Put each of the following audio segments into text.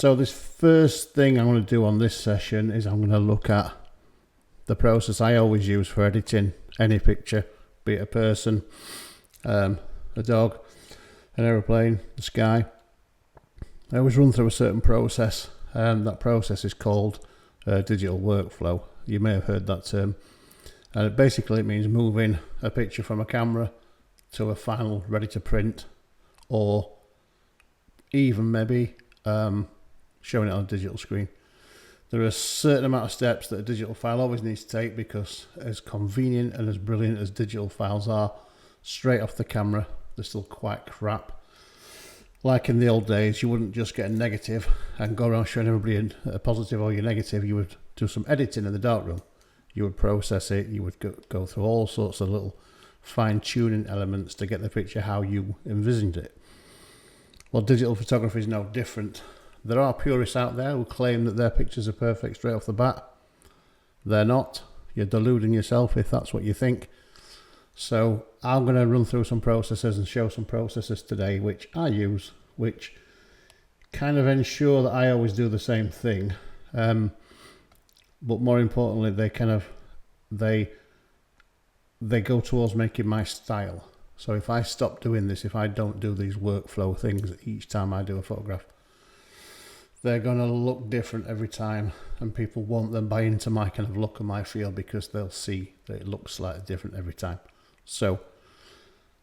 So this first thing I'm going to do on this session is I'm going to look at the process I always use for editing any picture, be it a person, a dog, an aeroplane, the sky. I always run through a certain process. That process is called digital workflow. You may have heard that term. And basically it means moving a picture from a camera to a final ready to print, or even maybe showing it on a digital screen. There are a certain amount of steps that a digital file always needs to take, because as convenient and as brilliant as digital files are, straight off the camera, they're still quite crap. Like in the old days, you wouldn't just get a negative and go around showing everybody a positive or your negative. You would do some editing in the darkroom. You would process it. You would go through all sorts of little fine-tuning elements to get the picture how you envisioned it. Well, digital photography is no different. There are purists out there who claim that their pictures are perfect straight off the bat. They're not. You're deluding yourself if that's what you think. So I'm going to run through some processes and show some processes today which I use, which kind of ensure that I always do the same thing. But more importantly, they go towards making my style. So if I stop doing this, if I don't do these workflow things each time I do a photograph, they're going to look different every time, and people won't then buy into my kind of look and my feel, because they'll see that it looks slightly different every time. So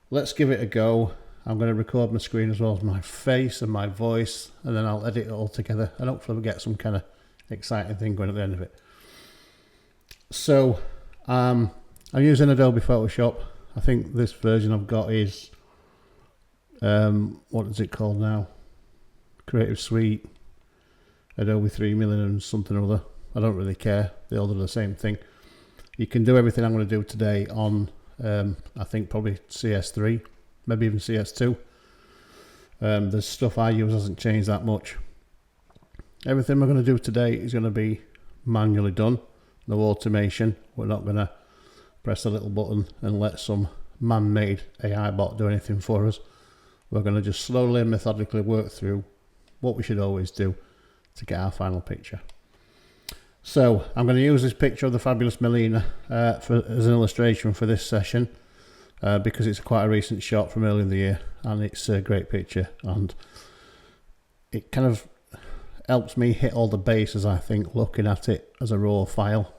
let's give it a go. I'm going to record my screen as well as my face and my voice, and then I'll edit it all together, and hopefully we'll get some kind of exciting thing going at the end of it. So I'm using Adobe Photoshop. I think this version I've got is, what is it called now? Creative Suite, Adobe 3 million and something or other. I don't really care. They all do the same thing. You can do everything I'm going to do today on, I think probably CS3, maybe even CS2. The stuff I use hasn't changed that much. Everything we're going to do today is going to be manually done. No automation. We're not going to press a little button and let some man-made AI bot do anything for us. We're going to just slowly and methodically work through what we should always do to get our final picture. So I'm going to use this picture of the fabulous Melina as an illustration for this session, because it's quite a recent shot from earlier in the year, and it's a great picture, and it kind of helps me hit all the bases, I think, looking at it as a raw file.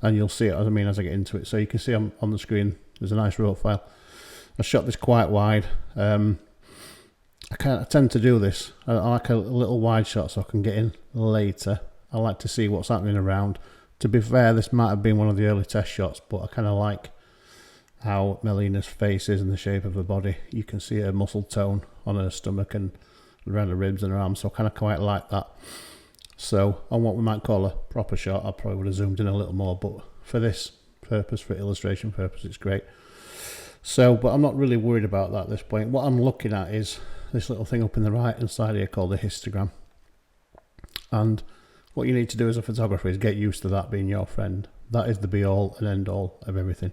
And you'll see it, as I get into it. So you can see on the screen there's a nice raw file. I shot this quite wide. I tend to do this. I like a little wide shot so I can get in later. I like to see what's happening around. To be fair, this might have been one of the early test shots, but I kind of like how Melina's face is and the shape of her body. You can see her muscle tone on her stomach and around her ribs and her arms, so I kind of quite like that. So on what we might call a proper shot, I probably would have zoomed in a little more, but for this purpose, for illustration purpose, it's great. So, but I'm not really worried about that at this point. What I'm looking at is this little thing up in the right hand side here called a histogram. And what you need to do as a photographer is get used to that being your friend. That is the be all and end all of everything.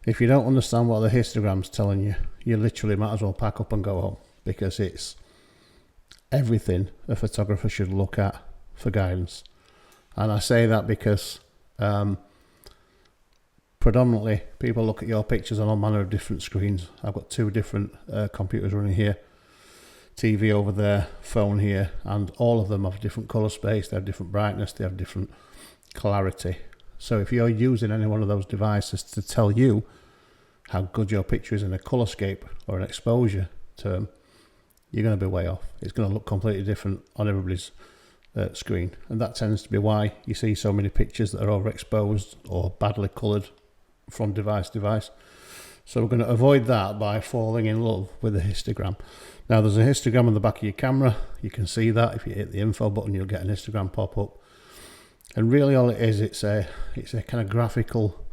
If you don't understand what the histogram's telling you, you literally might as well pack up and go home, because it's everything a photographer should look at for guidance. And I say that because predominantly people look at your pictures on all manner of different screens. I've got two different computers running here, TV over there, phone here, and all of them have different color space, they have different brightness, they have different clarity. So if you're using any one of those devices to tell you how good your picture is in a colorscape or an exposure term, you're going to be way off. It's going to look completely different on everybody's screen, and that tends to be why you see so many pictures that are overexposed or badly coloured from device to device. So we're going to avoid that by falling in love with the histogram. Now there's a histogram on the back of your camera. You can see that if you hit the info button, you'll get an histogram pop up. And really all it is, it's a kind of graphical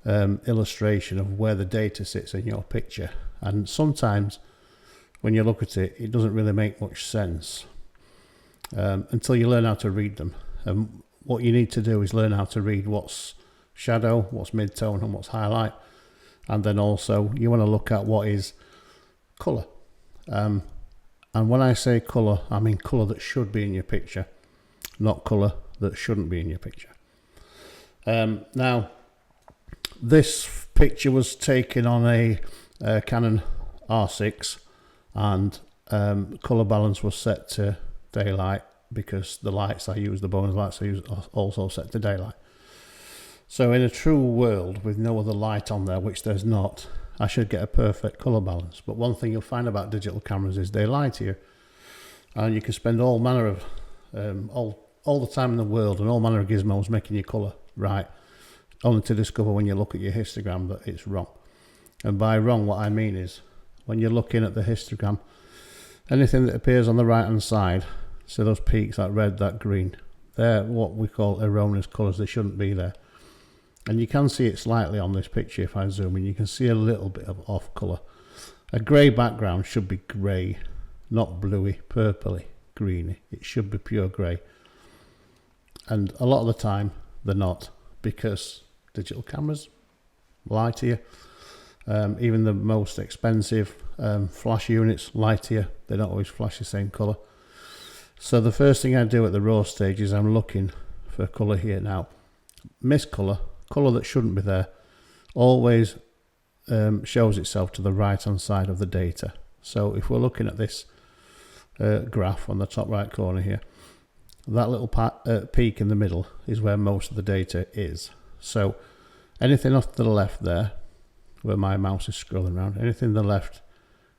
illustration of where the data sits in your picture. And sometimes when you look at it, it doesn't really make much sense until you learn how to read them. And what you need to do is learn how to read what's shadow, what's mid-tone and what's highlight. And then also you want to look at what is colour. And when I say colour, I mean colour that should be in your picture, not colour that shouldn't be in your picture. Now, this picture was taken on a Canon R6, and colour balance was set to daylight because the lights I use, the bonus lights I use, are also set to daylight. So in a true world with no other light on there, which there's not, I should get a perfect colour balance. But one thing you'll find about digital cameras is they lie to you, and you can spend all manner of all the time in the world and all manner of gizmos making your colour right, only to discover when you look at your histogram that it's wrong. And by wrong, what I mean is when you're looking at the histogram, anything that appears on the right hand side, so those peaks, that red, that green, they're what we call erroneous colours. They shouldn't be there. And you can see it slightly on this picture. If I zoom in, you can see a little bit of off colour. A grey background should be grey, not bluey, purpley, greeny. It should be pure grey. And a lot of the time they're not, because digital cameras lie to you. Even the most expensive flash units lie to you. They don't always flash the same colour. So the first thing I do at the raw stage is I'm looking for colour here now. Missed colour, colour that shouldn't be there, always shows itself to the right hand side of the data. So if we're looking at this graph on the top right corner here, that little peak in the middle is where most of the data is. So anything off to the left there, where my mouse is scrolling around, anything to the left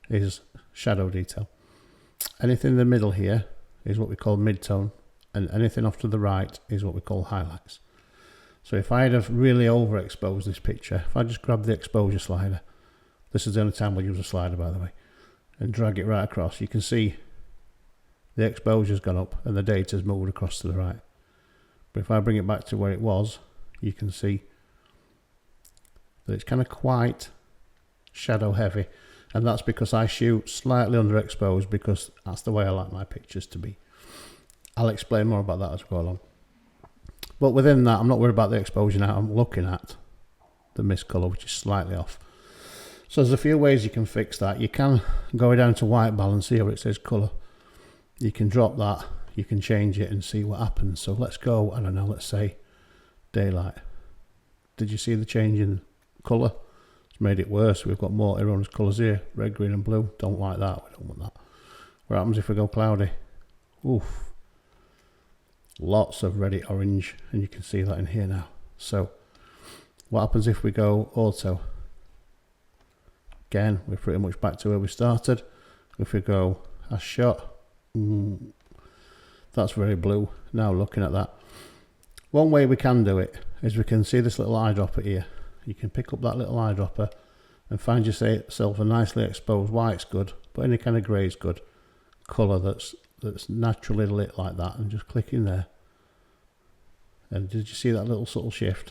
is shadow detail. Anything in the middle here is what we call midtone, and anything off to the right is what we call highlights. So if I'd have really overexposed this picture, if I just grab the exposure slider, this is the only time we'll use a slider by the way, and drag it right across, you can see the exposure's gone up and the data's moved across to the right. But if I bring it back to where it was, you can see that it's kind of quite shadow heavy, and that's because I shoot slightly underexposed, because that's the way I like my pictures to be. I'll explain more about that as we go along. But within that, I'm not worried about the exposure now. I'm looking at the mist colour, which is slightly off. So there's a few ways you can fix that. You can go down to white balance here where it says colour. You can drop that, you can change it and see what happens. So let's go, I don't know, let's say daylight. Did you see the change in colour? It's made it worse. We've got more erroneous colours here, red, green and blue. Don't like that, we don't want that. What happens if we go cloudy? Oof. Lots of reddy orange, and you can see that in here now. So what happens if we go auto? Again, we're pretty much back to where we started. If we go as shot, that's very blue. Now looking at that, one way we can do it is we can see this little eyedropper here. You can pick up that little eyedropper and find yourself a nicely exposed white's good, but any kind of grey is good, colour that's naturally lit like that, and just click in there. And did you see that little subtle shift?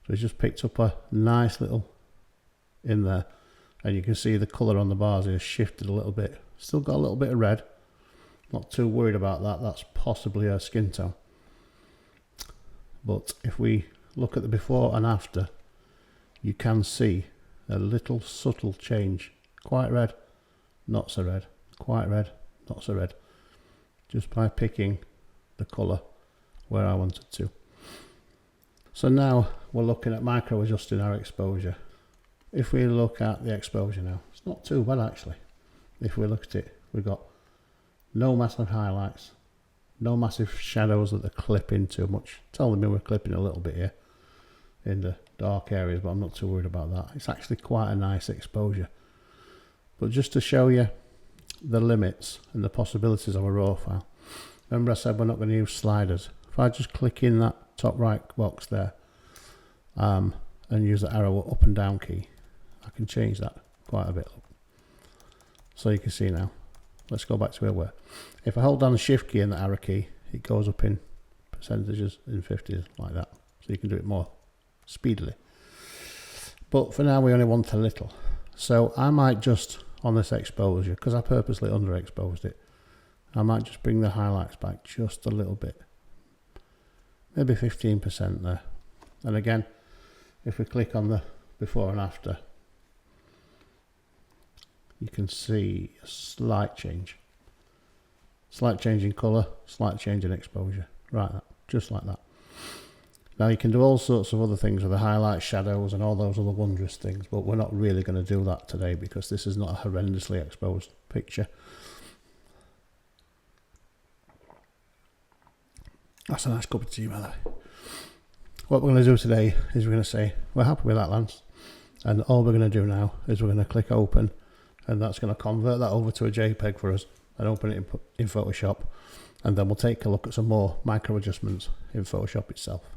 So it's just picked up a nice little in there, and you can see the colour on the bars here shifted a little bit. Still got a little bit of red. Not too worried about that. That's possibly a skin tone. But if we look at the before and after, you can see a little subtle change. Quite red, not so red. Quite red, not so red. Just by picking the colour where I wanted to. So now we're looking at micro adjusting our exposure. If we look at the exposure now, it's not too bad actually. If we look at it, we've got no massive highlights, no massive shadows that they clip into much. Telling me we're clipping a little bit here in the dark areas, but I'm not too worried about that. It's actually quite a nice exposure. But just to show you the limits and the possibilities of a raw file, remember I said we're not going to use sliders. If I just click in that top right box there and use the arrow up and down key, I can change that quite a bit. So you can see now. Let's go back to where we were. If I hold down the shift key and the arrow key, it goes up in percentages, in 50s, like that. So you can do it more speedily. But for now we only want a little. So I might just, on this exposure, because I purposely underexposed it, I might just bring the highlights back just a little bit. Maybe 15% there. And again, if we click on the before and after, you can see a slight change. Slight change in colour, slight change in exposure. Right, just like that. Now you can do all sorts of other things with the highlight, shadows and all those other wondrous things, but we're not really going to do that today because this is not a horrendously exposed picture. That's a nice cup of tea, by the way. What we're going to do today is we're going to say we're happy with that, Lance, and all we're going to do now is we're going to click open, and that's going to convert that over to a JPEG for us and open it in Photoshop, and then we'll take a look at some more micro adjustments in Photoshop itself.